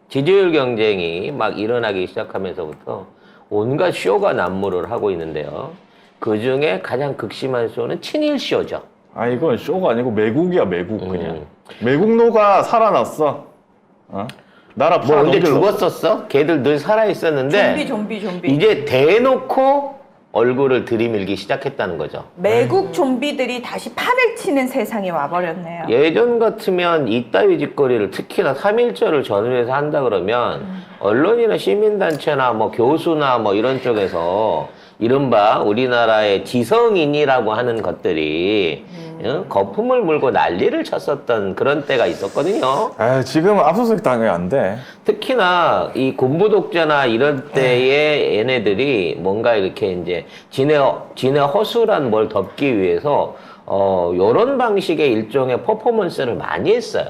지지율 경쟁이 막 일어나기 시작하면서부터 온갖 쇼가 난무를 하고 있는데요. 그 중에 가장 극심한 쇼는 친일 쇼죠. 아, 이건 쇼가 아니고 매국이야, 매국 그냥. 매국노가 살아났어. 어? 나라 뭐 언제 팔아넘길러. 죽었었어? 걔들 늘 살아 있었는데 좀비. 이제 대놓고 얼굴을 들이밀기 시작했다는 거죠. 매국 좀비들이 다시 판을 치는 세상에 와버렸네요. 예전 같으면 이따위 짓거리를 특히나 3.1절을 전후해서 한다 그러면 언론이나 시민단체나 뭐 교수나 뭐 이런 쪽에서 이른바 우리나라의 지성인이라고 하는 것들이 거품을 물고 난리를 쳤었던 그런 때가 있었거든요. 아, 지금 압수수색 당해 안 돼. 특히나 이 군부 독재나 이럴 때에 얘네들이 뭔가 이렇게 이제 진의 허술한 뭘 덮기 위해서 요런 방식의 일종의 퍼포먼스를 많이 했어요.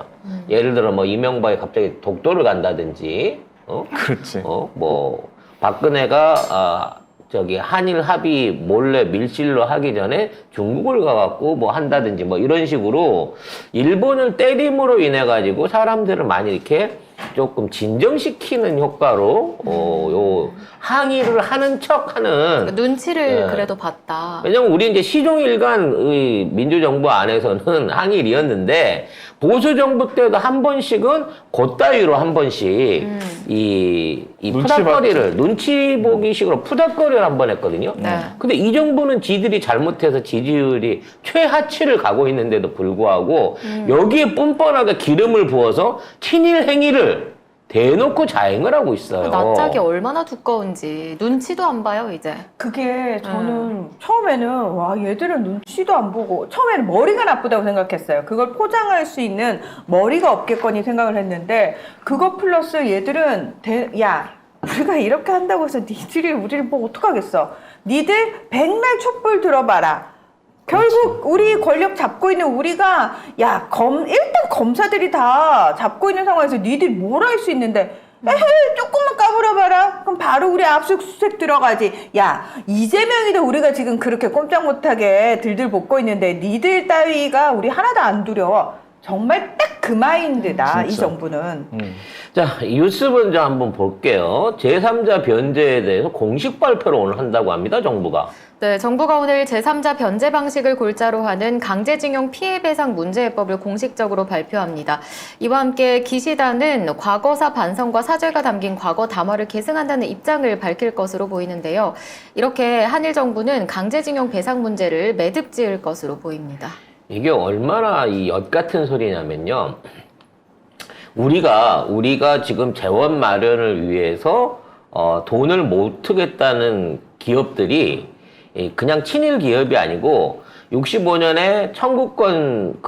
예를 들어 뭐 이명박이 갑자기 독도를 간다든지, 그렇지. 뭐 박근혜가 저기 한일 합의 몰래 밀실로 하기 전에 중국을 가갖고 뭐 한다든지 뭐 이런 식으로 일본을 때림으로 인해 가지고 사람들을 많이 이렇게 조금 진정시키는 효과로 요 항의를 하는 척하는 눈치를 그래도 봤다. 왜냐면 우리 이제 시종일관의 민주정부 안에서는 항일이었는데 보수정부 때도 한 번씩은 그따위로 한 번씩 이 푸닥거리를 눈치 보기식으로 푸닥거리를 한 번 했거든요. 네. 근데 이 정부는 지들이 잘못해서 지지율이 최하치를 가고 있는데도 불구하고 여기에 뻔뻔하게 기름을 부어서 친일 행위를 대놓고 자행을 하고 있어요. 낯짝이 얼마나 두꺼운지 눈치도 안 봐요 이제. 그게 저는 처음에는 와 얘들은 눈치도 안 보고 처음에는 머리가 나쁘다고 생각했어요. 그걸 포장할 수 있는 머리가 없겠거니 생각을 했는데 그거 플러스 얘들은 야 우리가 이렇게 한다고 해서 니들이 우리를 뭐 어떡하겠어. 니들 백날 촛불 들어봐라. 결국 우리 권력 잡고 있는 우리가 일단 검사들이 다 잡고 있는 상황에서 니들이 뭘 할 수 있는데 에헤이 조금만 까불어봐라 그럼 바로 우리 압수수색 들어가지. 야 이재명이도 우리가 지금 그렇게 꼼짝 못하게 들들 볶고 있는데 니들 따위가 우리 하나도 안 두려워. 정말 딱 그 마인드다 이 정부는. 자, 뉴스 먼저 한번 볼게요. 제3자 변제에 대해서 공식 발표를 오늘 한다고 합니다, 정부가. 네, 정부가 오늘 제3자 변제 방식을 골자로 하는 강제징용 피해배상 문제해법을 공식적으로 발표합니다. 이와 함께 기시다는 과거사 반성과 사죄가 담긴 과거 담화를 계승한다는 입장을 밝힐 것으로 보이는데요. 이렇게 한일 정부는 강제징용 배상 문제를 매듭 지을 것으로 보입니다. 이게 얼마나 이 엿 같은 소리냐면요. 우리가 지금 재원 마련을 위해서 돈을 못 트겠다는 기업들이 그냥 친일 기업이 아니고 65년에 청구권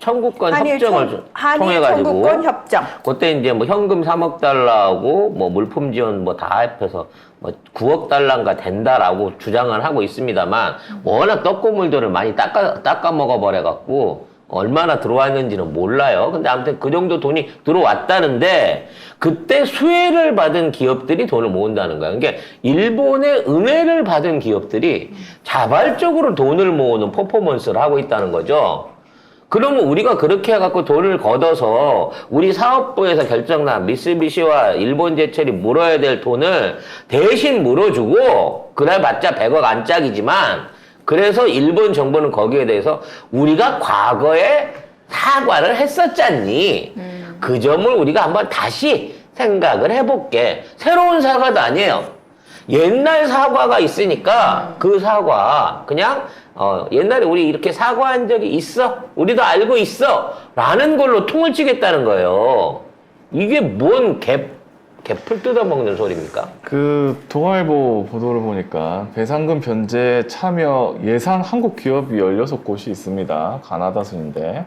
협정을 통해 가지고 청구권 협정. 그때 이제 뭐 현금 3억 달러하고 뭐 물품 지원 뭐 다 합해서 뭐 9억 달러인가 된다라고 주장을 하고 있습니다만 워낙 떡고물들을 많이 닦아 먹어 버려 갖고 얼마나 들어왔는지는 몰라요. 근데 아무튼 그 정도 돈이 들어왔다는데 그때 수혜를 받은 기업들이 돈을 모은다는 거예요. 그러니까 일본의 은혜를 받은 기업들이 자발적으로 돈을 모으는 퍼포먼스를 하고 있다는 거죠. 그러면 우리가 그렇게 해갖고 돈을 걷어서 우리 사업부에서 결정난 미쓰비시와 일본제철이 물어야 될 돈을 대신 물어주고 그래봤자 100억 안짝이지만 그래서 일본 정부는 거기에 대해서 우리가 과거에 사과를 했었잖니. 그 점을 우리가 한번 다시 생각을 해볼게. 새로운 사과도 아니에요. 옛날 사과가 있으니까 그 사과 그냥 옛날에 우리 이렇게 사과한 적이 있어. 우리도 알고 있어. 라는 걸로 통을 치겠다는 거예요. 이게 뭔 개풀 뜯어먹는 소리입니까? 그 동아일보 보도를 보니까 배상금 변제 참여 예상 한국 기업이 16곳이 있습니다. 가나다 순인데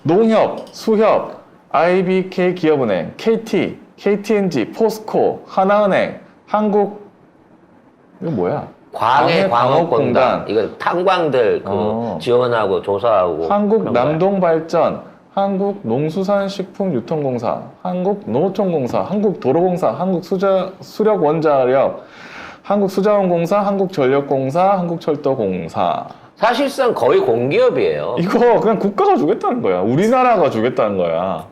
농협, 수협, IBK 기업은행, KT, KTNG, 포스코, 하나은행, 한국 이거 뭐야? 광해광업공단. 이거 탄광들 지원하고 조사하고. 한국 남동발전, 한국 농수산식품유통공사, 한국 농어촌공사, 한국도로공사, 한국수력원자력, 한국수자원공사, 한국전력공사, 한국철도공사. 사실상 거의 공기업이에요. 이거 그냥 국가가 주겠다는 거야. 우리나라가 주겠다는 거야.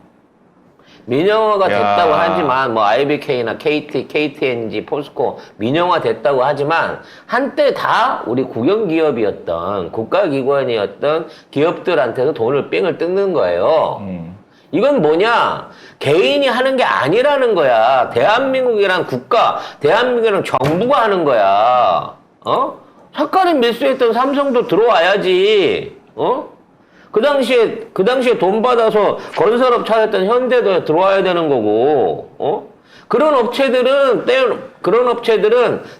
민영화가 야. 됐다고 하지만 뭐 IBK나 KT, KTNG, 포스코 민영화 됐다고 하지만 한때 다 우리 국영기업이었던 국가기관이었던 기업들한테서 돈을 뺑을 뜯는 거예요. 이건 뭐냐? 개인이 하는 게 아니라는 거야. 대한민국이란 국가, 대한민국이란 정부가 하는 거야. 착가는 밀수했던 삼성도 들어와야지. 그 당시에 돈 받아서 건설업 차렸던 현대도 들어와야 되는 거고, 그런 업체들은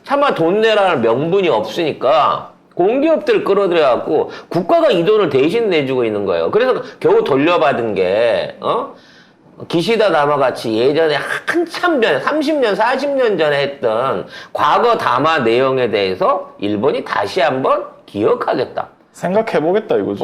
차마 돈 내라는 명분이 없으니까 공기업들 끌어들여갖고 국가가 이 돈을 대신 내주고 있는 거예요. 그래서 겨우 돌려받은 게, 기시다 담화같이 예전에 한참 전에 30년, 40년 전에 했던 과거 담화 내용에 대해서 일본이 다시 한번 기억하겠다. 생각해보겠다 이거지.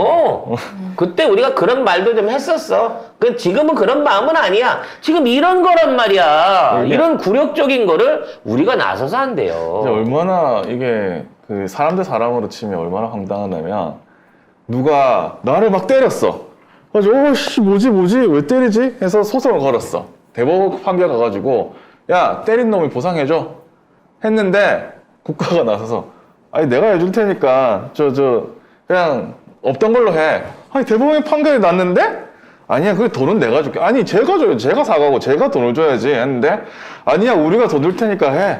그때 우리가 그런 말도 좀 했었어. 지금은 그런 마음은 아니야. 지금 이런 거란 말이야. 이런 굴욕적인 거를 우리가 나서서 한대요. 이제 얼마나 이게 그 사람 대 사람으로 치면 얼마나 황당하냐면 누가 나를 막 때렸어. 그래서 어씨 뭐지 왜 때리지? 해서 소송을 걸었어. 대법원 판결 가가지고 야 때린 놈이 보상해줘 했는데 국가가 나서서 아니 내가 해줄 테니까 그냥 없던 걸로 해. 아니 대법원의 판결이 났는데 아니야 그 돈은 내가 줄게. 아니 제가 줘요. 제가 사과하고 제가 돈을 줘야지 했는데 아니야 우리가 돈 줄 테니까 해.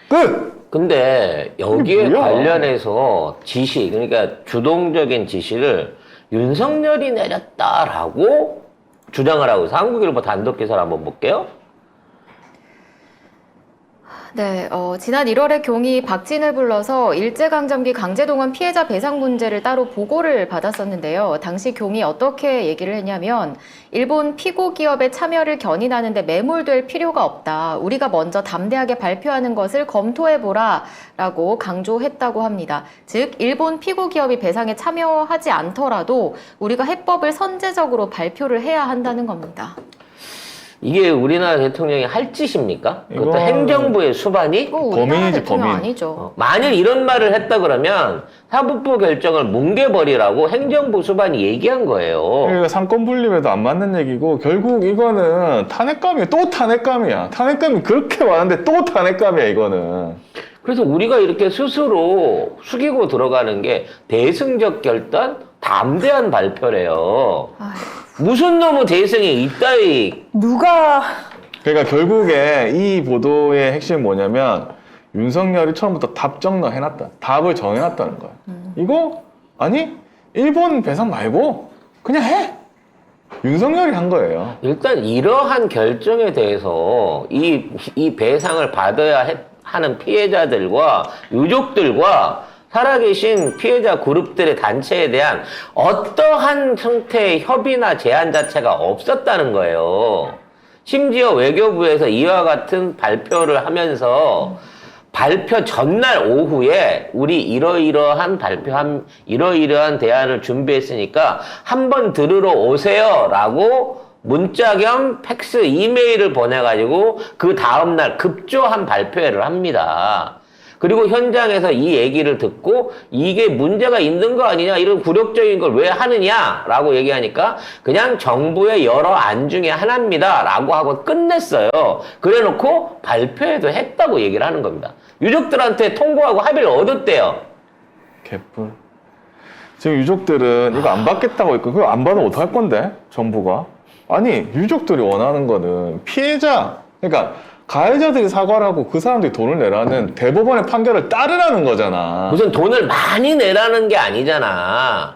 끝. 근데 여기에 이게 뭐야? 관련해서 지시, 그러니까 주동적인 지시를 윤석열이 내렸다라고 주장을 하고 있어요. 한국일보 단독 기사를 한번 볼게요. 네, 지난 1월에 경이 박진을 불러서 일제강점기 강제동원 피해자 배상 문제를 따로 보고를 받았었는데요. 당시 경이 어떻게 얘기를 했냐면 일본 피고 기업의 참여를 견인하는데 매몰될 필요가 없다. 우리가 먼저 담대하게 발표하는 것을 검토해보라 라고 강조했다고 합니다. 즉 일본 피고 기업이 배상에 참여하지 않더라도 우리가 해법을 선제적으로 발표를 해야 한다는 겁니다. 이게 우리나라 대통령이 할 짓입니까? 그것도 이건- 행정부의 수반이? 범인이지, 대통령 범인. 아니죠. 만일 이런 말을 했다 그러면 사법부 결정을 뭉개버리라고 행정부 수반이 얘기한 거예요. 그러니까 상권 분립에도 안 맞는 얘기고 결국 이거는 탄핵감이야. 또 탄핵감이야. 탄핵감이 그렇게 많은데 또 탄핵감이야 이거는. 그래서 우리가 이렇게 스스로 숙이고 들어가는 게 대승적 결단, 담대한 발표래요. 무슨 놈의 대승이 이따위. 누가 그러니까 결국에 이 보도의 핵심은 뭐냐면 윤석열이 처음부터 답정너 해놨다. 답을 정해놨다는 거야. 이거 아니 일본 배상 말고 그냥 해. 윤석열이 한 거예요. 일단 이러한 결정에 대해서 이 배상을 받아야 하는 피해자들과 유족들과 살아계신 피해자 그룹들의 단체에 대한 어떠한 형태의 협의나 제안 자체가 없었다는 거예요. 심지어 외교부에서 이와 같은 발표를 하면서 발표 전날 오후에 우리 이러이러한 이러이러한 대안을 준비했으니까 한번 들으러 오세요 라고 문자 겸 팩스 이메일을 보내가지고 그 다음날 급조한 발표회를 합니다. 그리고 현장에서 이 얘기를 듣고 이게 문제가 있는 거 아니냐, 이런 굴욕적인 걸 왜 하느냐라고 얘기하니까 그냥 정부의 여러 안 중에 하나입니다 라고 하고 끝냈어요. 그래놓고 발표회도 했다고 얘기를 하는 겁니다. 유족들한테 통보하고 합의를 얻었대요. 개뿔. 지금 유족들은 이거 안 받겠다고 했고 그거 안 받으면 어떡할 건데 정부가. 아니 유족들이 원하는 거는 피해자, 그러니까 가해자들이 사과를 하고 그 사람들이 돈을 내라는 대법원의 판결을 따르라는 거잖아. 무슨 돈을 많이 내라는 게 아니잖아.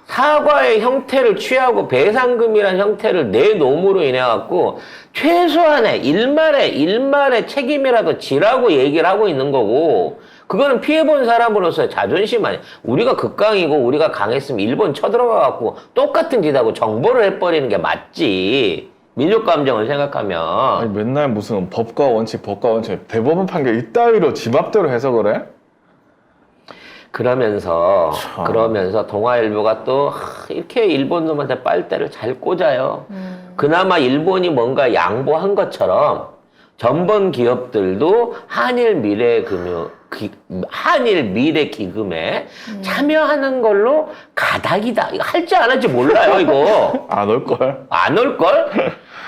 사과의 형태를 취하고 배상금이라는 형태를 내놓음으로 인해 갖고 최소한의 일말의 책임이라도 지라고 얘기를 하고 있는 거고, 그거는 피해본 사람으로서의 자존심 아니야. 우리가 극강이고 우리가 강했으면 일본 쳐들어가 갖고 똑같은 짓 하고 정보를 해버리는 게 맞지. 민족 감정을 생각하면. 아니, 맨날 무슨 법과 원칙 대법원 판결 이따위로 지 맘대로 해석을 해? 그러면서 동아일보가 또 이렇게 일본 놈한테 빨대를 잘 꽂아요. 그나마 일본이 뭔가 양보한 것처럼 전번 기업들도 한일 미래 기금에 참여하는 걸로 가닥이다. 이거 할지 안 할지 몰라요, 이거. 안 올걸? 안 올걸?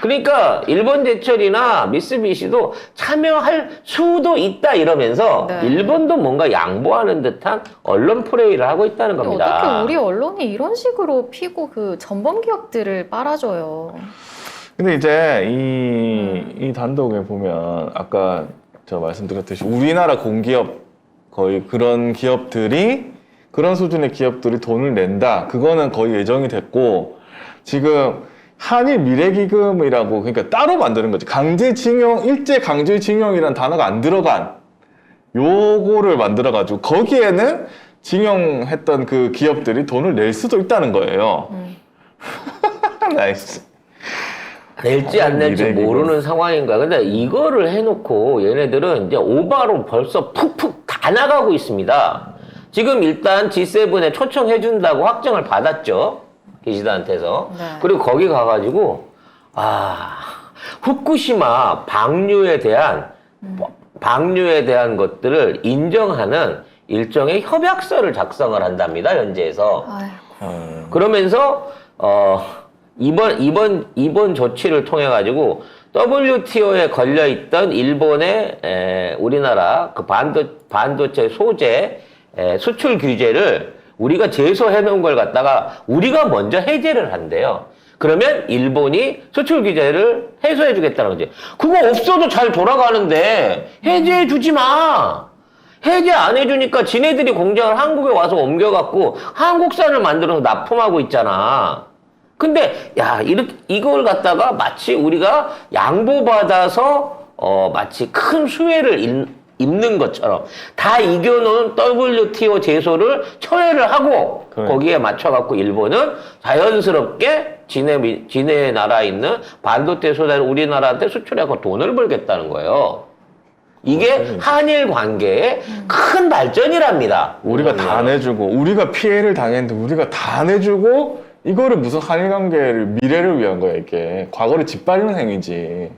그러니까 일본 제철이나 미쓰비시도 참여할 수도 있다 이러면서 네. 일본도 뭔가 양보하는 듯한 언론 플레이를 하고 있다는 겁니다. 어떻게 우리 언론이 이런 식으로 피고 그 전범 기업들을 빨아줘요. 근데 이제 이 단독에 보면 아까 저 말씀드렸듯이 우리나라 공기업 거의 그런 기업들이 그런 수준의 기업들이 돈을 낸다. 그거는 거의 예정이 됐고 지금 한일 미래기금이라고 그러니까 따로 만드는 거지. 강제징용, 일제 강제징용이라는 단어가 안 들어간 요거를 만들어가지고 거기에는 징용했던 그 기업들이 돈을 낼 수도 있다는 거예요. 나이스. 낼지 안 낼지 미래기금. 모르는 상황인 거야. 근데 이거를 해놓고 얘네들은 이제 오바로 벌써 푹푹 다 나가고 있습니다. 지금 일단 G7에 초청해준다고 확정을 받았죠. 기시다한테서. 네. 그리고 거기 가가지고, 후쿠시마 방류에 대한 것들을 인정하는 일종의 협약서를 작성을 한답니다. 현지에서. 아이고. 그러면서 이번 조치를 통해 가지고 WTO에 걸려 있던 일본의 우리나라 그 반도체 소재 수출 규제를 우리가 제소해 놓은 걸 갖다가 우리가 먼저 해제를 한대요. 그러면 일본이 수출 규제를 해소해 주겠다는 거지. 그거 없어도 잘 돌아가는데 해제해 주지 마. 해제 안 해주니까 지네들이 공장을 한국에 와서 옮겨갖고 한국산을 만들어서 납품하고 있잖아. 근데 이걸 갖다가 마치 우리가 양보받아서 마치 큰 수혜를 입는 것처럼 다 이겨놓은 WTO 제소를 철회를 하고 그래. 거기에 맞춰갖고 일본은 자연스럽게 지네 나라에 있는 반도체 소재를 우리나라한테 수출해서 돈을 벌겠다는 거예요. 이게 한일 관계의 큰 발전이랍니다. 우리가 다 내주고 우리가 피해를 당했는데 우리가 다 내주고 이거를 무슨 한일 관계를 미래를 위한 거야 이게. 과거를 짓밟는 행위지.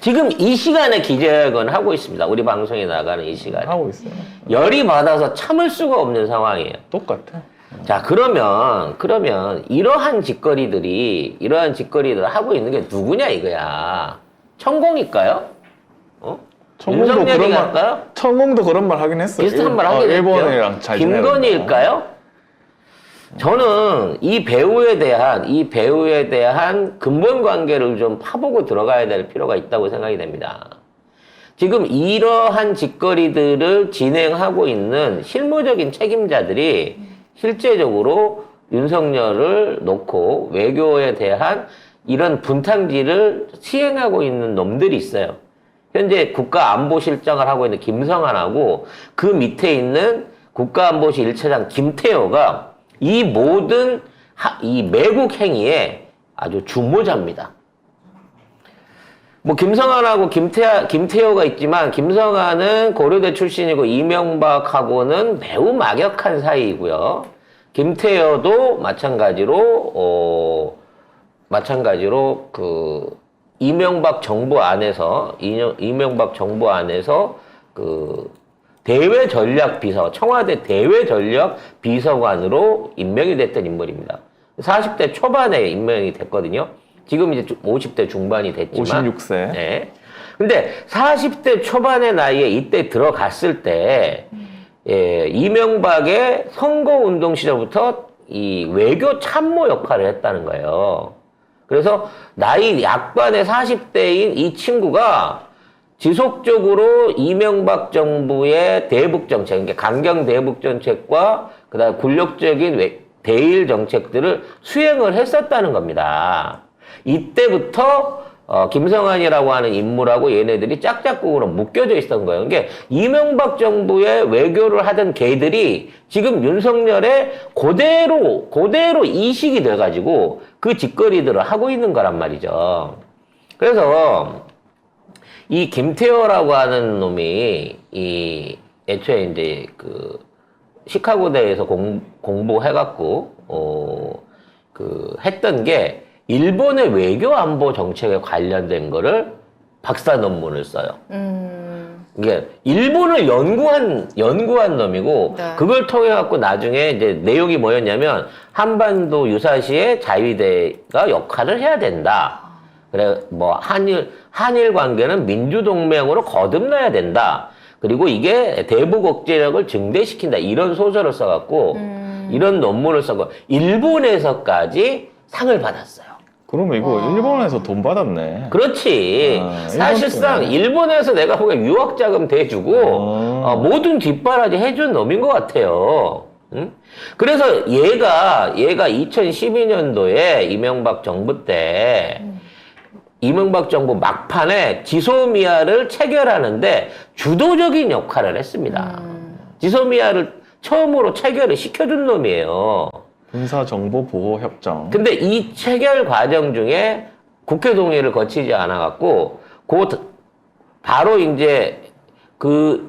지금 이 시간에 기자회견 하고 있습니다. 우리 방송에 나가는 이 시간에. 하고 있어요. 열이 받아서 참을 수가 없는 상황이에요. 똑같아. 자, 그러면 이러한 짓거리들을 하고 있는 게 누구냐 이거야. 천공일까요? 윤석열이 갈까요? 천공도 그런 말 하긴 했어. 비슷한 말 하긴 했죠. 일본이랑 잘 지내는 김건희일까요? 저는 이 배우에 대한 근본 관계를 좀 파보고 들어가야 될 필요가 있다고 생각이 됩니다. 지금 이러한 짓거리들을 진행하고 있는 실무적인 책임자들이 실제적으로 윤석열을 놓고 외교에 대한 이런 분탕질을 시행하고 있는 놈들이 있어요. 현재 국가안보실장을 하고 있는 김성한하고 그 밑에 있는 국가안보실 1차장 김태호가 이 모든 이 매국 행위에 아주 주모자입니다. 뭐 김성한하고 김태호가 있지만 김성한은 고려대 출신이고 이명박하고는 매우 막역한 사이이고요. 김태호도 마찬가지로 그 이명박 정부 안에서 그 대외전략비서, 청와대 대외전략비서관으로 임명이 됐던 인물입니다. 40대 초반에 임명이 됐거든요. 지금 이제 50대 중반이 됐지만. 56세. 네. 근데 40대 초반의 나이에 이때 들어갔을 때, 이명박의 선거운동 시절부터 이 외교 참모 역할을 했다는 거예요. 그래서 나이 약반의 40대인 이 친구가 지속적으로 이명박 정부의 대북 정책, 그러니까 강경 대북 정책과 그다음 굴욕적인 대일 정책들을 수행을 했었다는 겁니다. 이때부터 김성한이라고 하는 인물하고 얘네들이 짝짝꿍으로 묶여져 있었던 거예요. 그러니까 이명박 정부의 외교를 하던 개들이 지금 윤석열의 그대로 이식이 돼가지고 그 짓거리들을 하고 있는 거란 말이죠. 그래서 이 김태호라고 하는 놈이 애초에 이제 그 시카고대에서 공부해갖고 했던 게 일본의 외교 안보 정책에 관련된 거를 박사 논문을 써요. 이게 일본을 연구한 놈이고 네. 그걸 통해 갖고 나중에 이제 내용이 뭐였냐면 한반도 유사시에 자위대가 역할을 해야 된다. 그래 뭐 한일 관계는 민주동맹으로 거듭나야 된다. 그리고 이게 대북 억제력을 증대시킨다. 이런 소설을 써갖고 이런 논문을 써고 일본에서까지 상을 받았어요. 그러면 이거 와. 일본에서 돈 받았네. 그렇지. 아, 사실상 일본 일본에서 내가 보기엔 유학자금 대주고 모든 뒷바라지 해준 놈인 것 같아요. 응? 그래서 얘가 2012년도에 이명박 정부 때 이명박 정부 막판에 지소미아를 체결하는데 주도적인 역할을 했습니다. 지소미아를 처음으로 체결을 시켜준 놈이에요. 군사정보보호협정. 근데 이 체결 과정 중에 국회 동의를 거치지 않아갖고, 바로 이제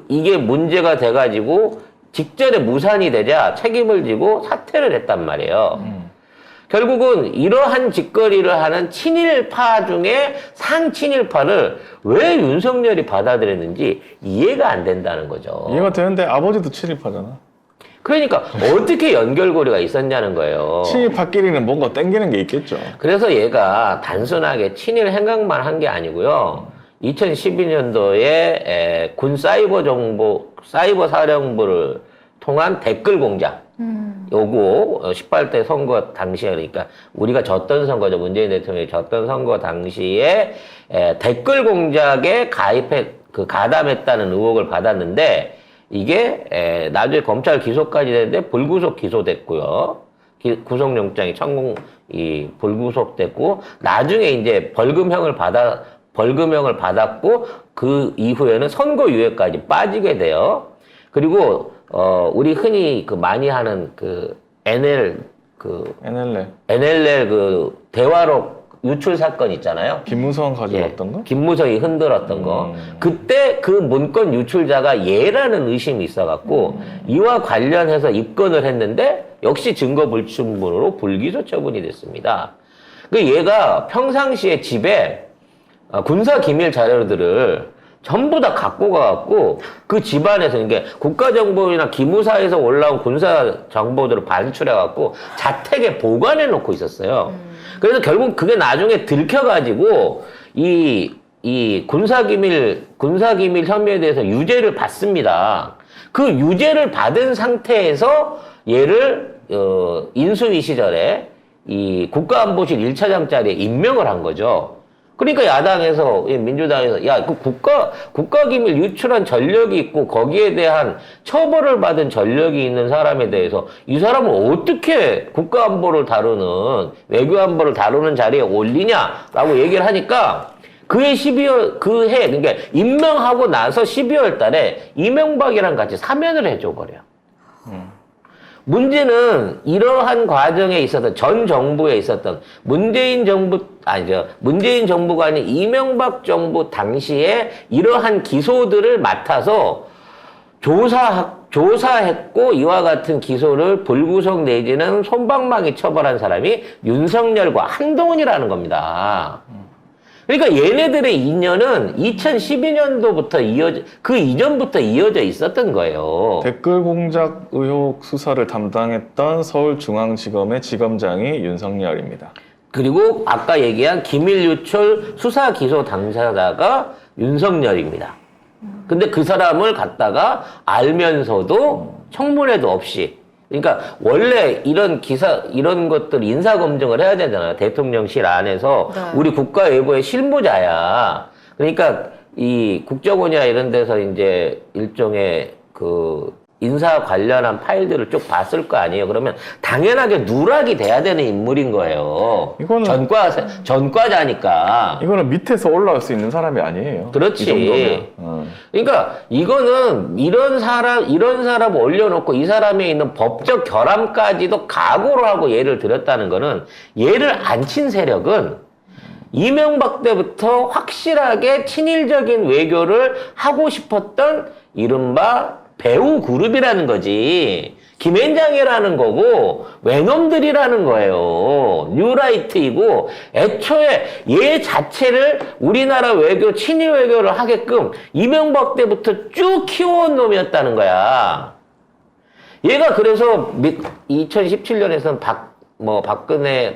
이게 문제가 돼가지고 직전에 무산이 되자 책임을 지고 사퇴를 했단 말이에요. 결국은 이러한 짓거리를 하는 친일파 중에 상친일파를 왜 윤석열이 받아들였는지 이해가 안 된다는 거죠. 이해가 되는데 아버지도 친일파잖아. 그러니까 어떻게 연결고리가 있었냐는 거예요. 친일파끼리는 뭔가 땡기는 게 있겠죠. 그래서 얘가 단순하게 친일 행각만 한 게 아니고요. 2012년도에 군 사이버 사령부를 통한 댓글 공작. 요거 18대 선거 당시에, 그러니까 우리가 졌던 선거죠. 문재인 대통령이 졌던 선거 당시에 댓글 공작에 가담했다는 의혹을 받았는데, 이게 나중에 검찰 기소까지 됐는데 불구속 기소됐고요. 구속영장이 불구속됐고, 나중에 이제 벌금형을 받았고, 그 이후에는 선고유예까지 빠지게 돼요. 그리고 우리 흔히 많이 하는 NLL 대화록 유출 사건 있잖아요. 김무성 가져왔던 거? 김무성이 흔들었던 거. 그때 그 문건 유출자가 얘라는 의심이 있어갖고 이와 관련해서 입건을 했는데 역시 증거 불충분으로 불기소 처분이 됐습니다. 그 얘가 평상시에 집에 군사 기밀 자료들을 전부 다 갖고 가갖고 그 집안에서, 이게 국가정보원이나 기무사에서 올라온 군사 정보들을 반출해갖고 자택에 보관해 놓고 있었어요. 그래서 결국 그게 나중에 들켜가지고 이 군사기밀 혐의에 대해서 유죄를 받습니다. 그 유죄를 받은 상태에서 얘를 인수위 시절에 이 국가안보실 1차장 자리에 임명을 한 거죠. 그러니까 야당에서, 민주당에서, 야, 그 국가기밀 유출한 전력이 있고 거기에 대한 처벌을 받은 전력이 있는 사람에 대해서 이 사람을 어떻게 국가안보를 다루는, 외교안보를 다루는 자리에 올리냐라고 얘기를 하니까 그해 그러니까 임명하고 나서 12월 달에 이명박이랑 같이 사면을 해줘버려요. 문제는 이러한 과정에 있었던, 전 정부에 있었던 문재인 정부가 아닌 이명박 정부 당시에 이러한 기소들을 맡아서 조사했고 이와 같은 기소를 불구속 내지는 솜방망이 처벌한 사람이 윤석열과 한동훈이라는 겁니다. 그러니까 얘네들의 인연은 2012년도부터 그 이전부터 이어져 있었던 거예요. 댓글 공작 의혹 수사를 담당했던 서울중앙지검의 지검장이 윤석열입니다. 그리고 아까 얘기한 기밀 유출 수사 기소 당사자가 윤석열입니다. 근데 그 사람을 갖다가 알면서도 청문회도 없이, 그러니까 원래 이런 것들 인사검증을 해야 되잖아요. 대통령실 안에서. 네. 우리 국가외부의 실무자야. 그러니까 이 국정원이나 이런 데서 이제 일종의 인사 관련한 파일들을 쭉 봤을 거 아니에요. 그러면 당연하게 누락이 돼야 되는 인물인 거예요. 이거는 전과자니까. 이거는 밑에서 올라올 수 있는 사람이 아니에요. 그렇지. 이 정도면. 그러니까 이거는 이런 사람 올려놓고 이 사람에 있는 법적 결함까지도 각오를 하고 예를 들었다는 거는, 얘를 안 친 세력은 이명박 때부터 확실하게 친일적인 외교를 하고 싶었던 이른바 배우 그룹이라는 거지. 김앤장이라는 거고 외놈들이라는 거예요. 뉴라이트이고, 애초에 얘 자체를 우리나라 외교, 친일 외교를 하게끔 이명박 때부터 쭉 키워온 놈이었다는 거야. 얘가 그래서 2017년에서는 박근혜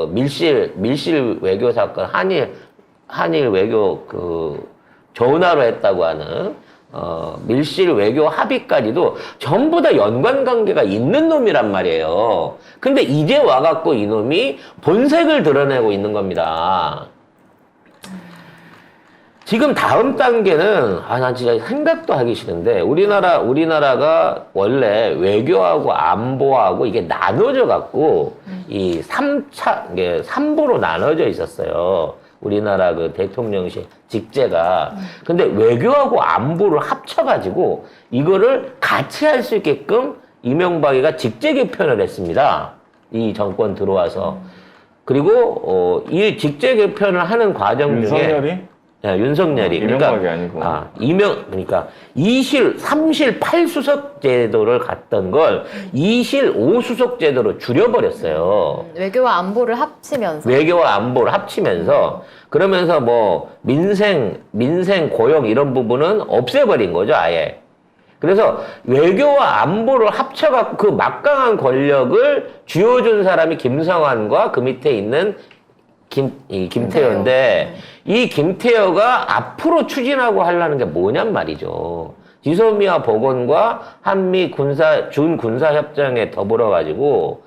밀실 외교 사건, 한일 외교 전화로 했다고 하는 밀실 외교 합의까지도 전부 다 연관관계가 있는 놈이란 말이에요. 근데 이제 와갖고 이놈이 본색을 드러내고 있는 겁니다. 지금 다음 단계는, 난 진짜 생각도 하기 싫은데, 우리나라가 원래 외교하고 안보하고 이게 나눠져 갖고, 이 3부로 나눠져 있었어요. 우리나라 그 대통령실 직제가. 근데 외교하고 안보를 합쳐가지고, 이거를 같이 할 수 있게끔 이명박이가 직제 개편을 했습니다. 이 정권 들어와서. 그리고, 이 직제 개편을 하는 과정 중에. 윤석열이? 네, 윤석열이. 이명박이 아니고. 그러니까 3실 8수석 제도를 갔던 걸 2실 5수석 제도로 줄여버렸어요. 외교와 안보를 합치면서. 외교와 안보를 합치면서 그러면서 뭐 민생 고용 이런 부분은 없애버린 거죠, 아예. 그래서 외교와 안보를 합쳐갖고 그 막강한 권력을 쥐어준 사람이 김성환과 그 밑에 있는 김태효인데, 이 김태효가 앞으로 추진하고 하려는 게 뭐냔 말이죠. 지소미아 복원과 한미 준군사협정에 더불어가지고,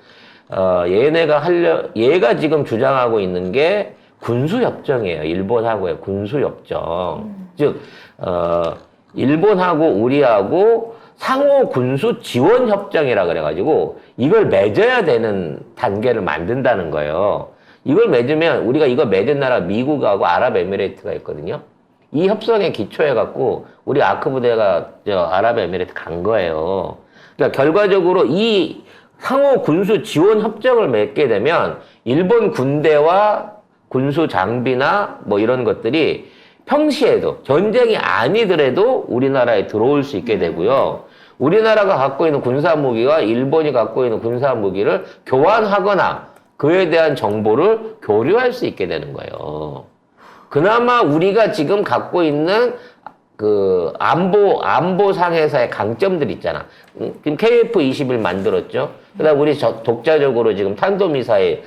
얘가 지금 주장하고 있는 게 군수협정이에요. 일본하고의 군수협정. 즉, 일본하고 우리하고 상호 군수 지원 협정이라 그래가지고, 이걸 맺어야 되는 단계를 만든다는 거예요. 이걸 맺으면 우리가 이거 맺은 나라 미국하고 아랍에미레이트가 있거든요. 이 협상에 기초해갖고 우리 아크 부대가 아랍에미레이트 간 거예요. 그러니까 결과적으로 이 상호 군수 지원 협정을 맺게 되면 일본 군대와 군수 장비나 뭐 이런 것들이 평시에도 전쟁이 아니더라도 우리나라에 들어올 수 있게 되고요. 우리나라가 갖고 있는 군사 무기와 일본이 갖고 있는 군사 무기를 교환하거나 그에 대한 정보를 교류할 수 있게 되는 거예요. 그나마 우리가 지금 갖고 있는 그 안보상에서의 강점들 있잖아. 지금 KF-21 만들었죠. 그다음 우리 독자적으로 지금 탄도미사일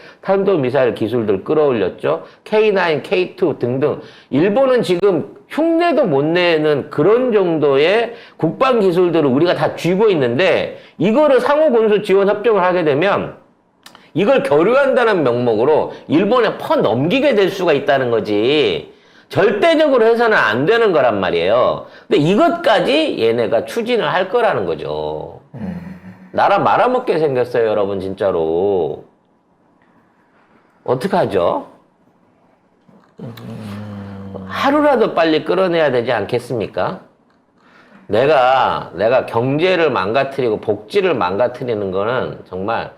기술들 끌어올렸죠. K9, K2 등등. 일본은 지금 흉내도 못 내는 그런 정도의 국방 기술들을 우리가 다 쥐고 있는데, 이거를 상호 군수 지원 협정을 하게 되면 이걸 교류한다는 명목으로 일본에 퍼넘기게 될 수가 있다는 거지. 절대적으로 해서는 안 되는 거란 말이에요. 근데 이것까지 얘네가 추진을 할 거라는 거죠. 나라 말아먹게 생겼어요, 여러분, 진짜로. 어떡하죠? 하루라도 빨리 끌어내야 되지 않겠습니까? 내가 경제를 망가뜨리고 복지를 망가뜨리는 거는 정말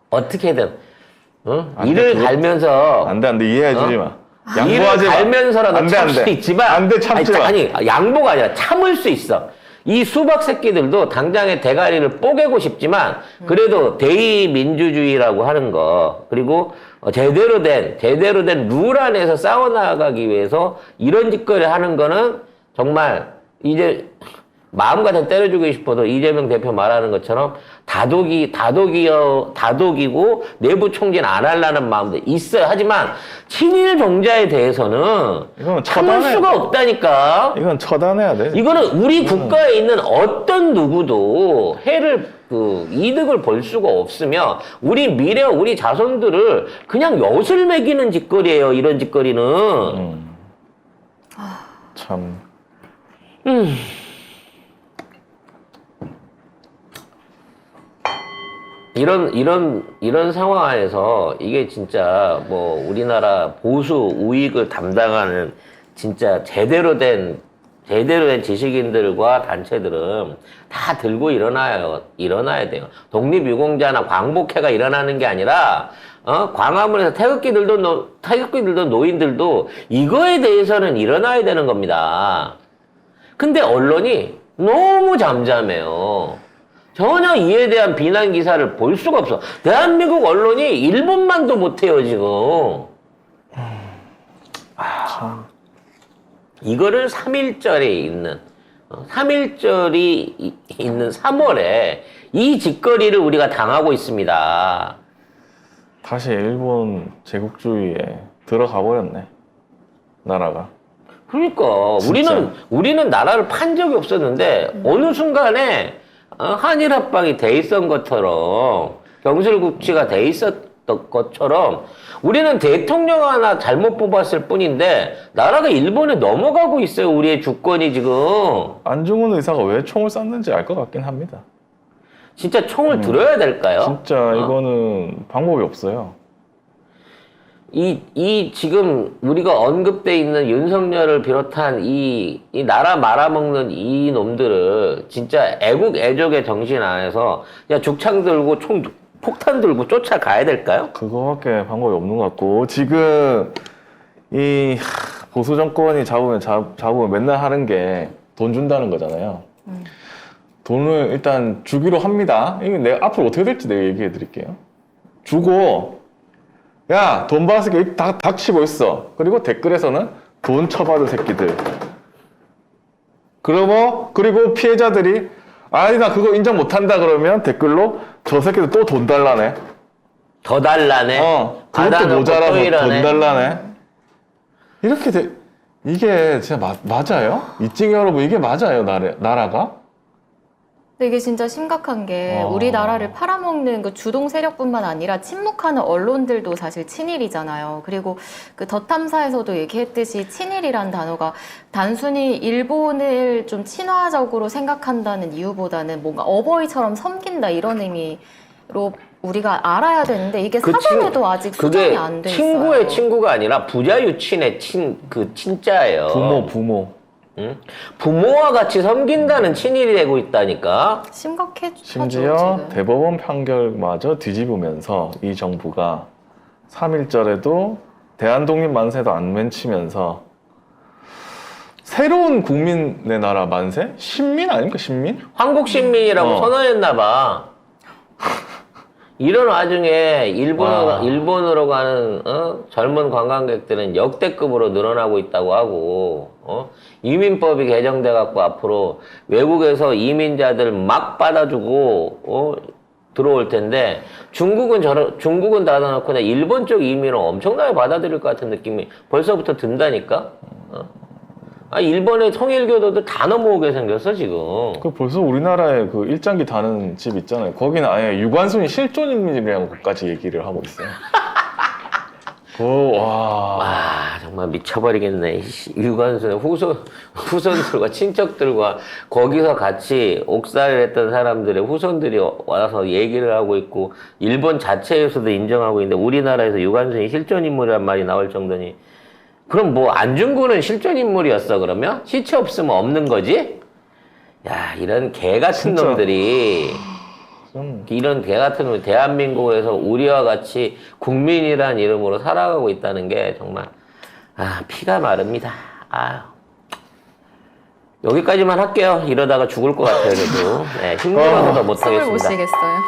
어떻게든 이를 갈면서 안 돼, 이해해주지 마. 이를 양보하지 마. 갈면서라도 참을 수 있지만 안 돼, 참지 마. 아니 양보가 아니라 참을 수 있어. 이 수박 새끼들도 당장에 대가리를 뽀개고 싶지만 그래도 대의민주주의라고 하는 거, 그리고 제대로 된 룰 안에서 싸워나가기 위해서 이런 짓거리 하는 거는 정말 이제 마음 같아 때려주고 싶어도 이재명 대표 말하는 것처럼 다독이고 내부 총진 안 하려는 마음도 있어요. 하지만 친일 종자에 대해서는 이건 참을 수가 없다니까. 이건 처단해야 돼. 이거는 우리 국가에 있는 어떤 누구도 이득을 볼 수가 없으며 우리 미래, 우리 자손들을 그냥 엿을 매기는 짓거리예요. 이런 짓거리는. 참. 이런 상황에서 이게 진짜 뭐 우리나라 보수 우익을 담당하는 진짜 제대로 된 지식인들과 단체들은 다 들고 일어나야 돼요. 독립유공자나 광복회가 일어나는 게 아니라, 광화문에서 태극기들도 노인들도 이거에 대해서는 일어나야 되는 겁니다. 근데 언론이 너무 잠잠해요. 전혀 이에 대한 비난 기사를 볼 수가 없어. 대한민국 언론이 일본만도 못해요, 지금. 이거를 3.1절이 있는 3월에 이 짓거리를 우리가 당하고 있습니다. 다시 일본 제국주의에 들어가 버렸네. 나라가. 그러니까 진짜. 우리는 나라를 판 적이 없었는데 어느 순간에 한일 합방이 돼 있었던 것처럼 경술국치가 돼 있었던 것처럼 우리는 대통령 하나 잘못 뽑았을 뿐인데 나라가 일본에 넘어가고 있어요. 우리의 주권이 지금. 안중근 의사가 왜 총을 쐈는지 알 것 같긴 합니다. 진짜 총을 들어야 될까요? 진짜 이거는 방법이 없어요. 이 지금 우리가 언급돼 있는 윤석열을 비롯한 이 나라 말아먹는 이 놈들을 진짜 애국 애족의 정신 안에서 야 죽창 들고 총 폭탄 들고 쫓아가야 될까요? 그거밖에 방법이 없는 것 같고 지금 이 보수 정권이 잡으면 맨날 하는 게 돈 준다는 거잖아요. 돈을 일단 주기로 합니다. 이게 내가 앞으로 어떻게 될지 내가 얘기해 드릴게요. 주고 야, 돈 받았으니까 다 닥치고 있어. 그리고 댓글에서는 돈 처받은 새끼들. 그리고 피해자들이 아니 나 그거 인정 못한다 그러면 댓글로 저 새끼들 또 돈 달라네. 더 달라네. 그것도 받아놓고 모자라서 또 돈 이러네. 달라네. 이렇게 이게 진짜 맞아요? 이찡이 여러분 이게 맞아요 나라가? 근데 이게 진짜 심각한 게 우리나라를 팔아먹는 그 주동 세력뿐만 아니라 침묵하는 언론들도 사실 친일이잖아요. 그리고 그 더 탐사에서도 얘기했듯이 친일이란 단어가 단순히 일본을 좀 친화적으로 생각한다는 이유보다는 뭔가 어버이처럼 섬긴다 이런 의미로 우리가 알아야 되는데 이게 사전에도 아직 수정이 안 돼 있어요. 친구의 친구가 아니라 부자유친의 친자예요. 부모. 응? 부모와 같이 섬긴다는 친일이 되고 있다니까. 심각해져. 심지어 지금. 대법원 판결마저 뒤집으면서 이 정부가 3.1절에도 대한독립 만세도 안 외치면서 새로운 국민의 나라 만세? 신민 아닙니까? 신민? 한국 신민이라고 선언했나 봐. 이런 와중에 일본으로 가는 젊은 관광객들은 역대급으로 늘어나고 있다고 하고 이민법이 개정돼 갖고 앞으로 외국에서 이민자들 막 받아주고 들어올 텐데 중국은 닫아놓고 그냥 일본 쪽 이민을 엄청나게 받아들일 것 같은 느낌이 벌써부터 든다니까. 일본의 통일교도들 다 넘어오게 생겼어 지금. 그 벌써 우리나라에 그 일장기 다는 집 있잖아요. 거기는 아예 유관순이 실존인물이라고까지 얘기를 하고 있어요. 와 정말 미쳐버리겠네. 유관순의 후손들과 친척들과 거기서 같이 옥살을 했던 사람들의 후손들이 와서 얘기를 하고 있고 일본 자체에서도 인정하고 있는데 우리나라에서 유관순이 실존인물이란 말이 나올 정도니 그럼 뭐 안중근은 실존인물이었어 그러면? 시체 없으면 없는 거지? 야 이런 개 같은 진짜. 놈들이 이런 개 같은 놈이 대한민국에서 우리와 같이 국민이란 이름으로 살아가고 있다는 게 정말 피가 마릅니다. 여기까지만 할게요. 이러다가 죽을 것 같아요. 그래도 힘들어서 더 숨을 못 못하겠습니다. 쉬겠어요.